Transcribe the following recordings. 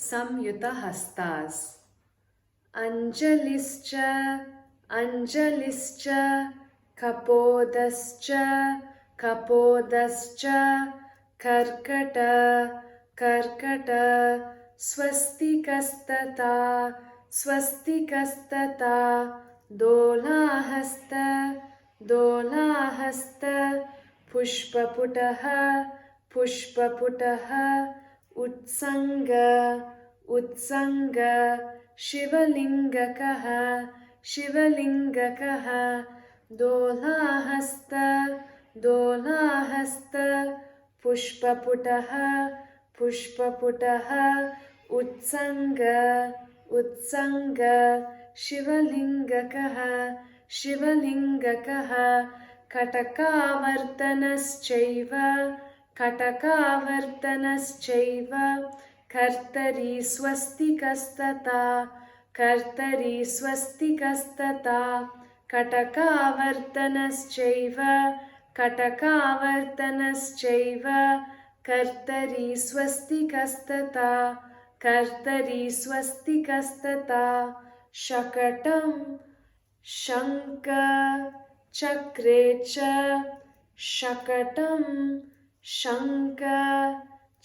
संयुतहस्तास् अंजलिश्च अंजलिश्च कपोदश्च कपोदश्च कर्कट कर्कट स्वस्तिकस्तथा स्वस्तिकस्तथा दोलाहस्त दोलाहस्त पुष्पपुटः पुष्पपुटः उत्संग उत्संग शिवलिंगकः शिवलिंगकः दोलाहस्त दोलाहस्त पुष्पपुटः पुष्पपुटः उत्संग उत्संग शिवलिंगकः शिवलिंगकः कटकावर्तनश्चैव कटकावर्तनश्चैव कर्तरी स्वस्तिकस्तथा कर्तरी स्वस्तिकस्तथा कटकावर्तनश्चैव कटकावर्तनश्चैव कर्तरी स्वस्तिकस्तथा कर्तरी स्वस्तिकस्तथा शकटं शङ्ख चक्रे च शकटं शङ्ख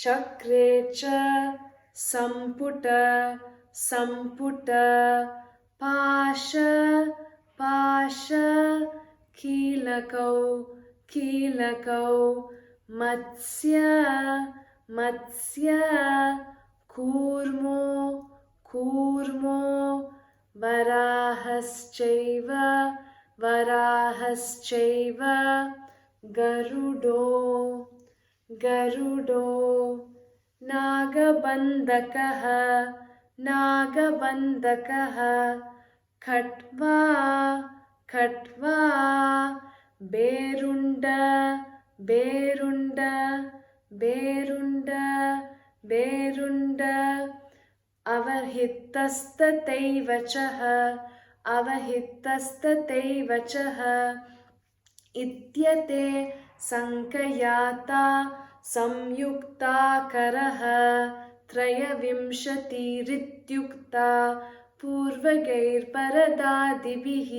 चक्रे च सम्पुट सम्पुट पाश पाश कीलकौ कीलकौ मत्स्य मत्स्य कूर्मो कूर्मो वराहश्चैव वराहश्चैव गरुडो गरुडो नागबन्धकः नागबन्धकः खट्वा खट्वा बेरुण्ड बेरुण्ड बेरुण्ड बेरुण्ड अवहितस्तथैव चः अवहितस्तथैव चः इत्यते संकयाता संयुक्ताकरः त्रयविंशतिरित्युक्ता पूर्वगैर्परदादिभिः।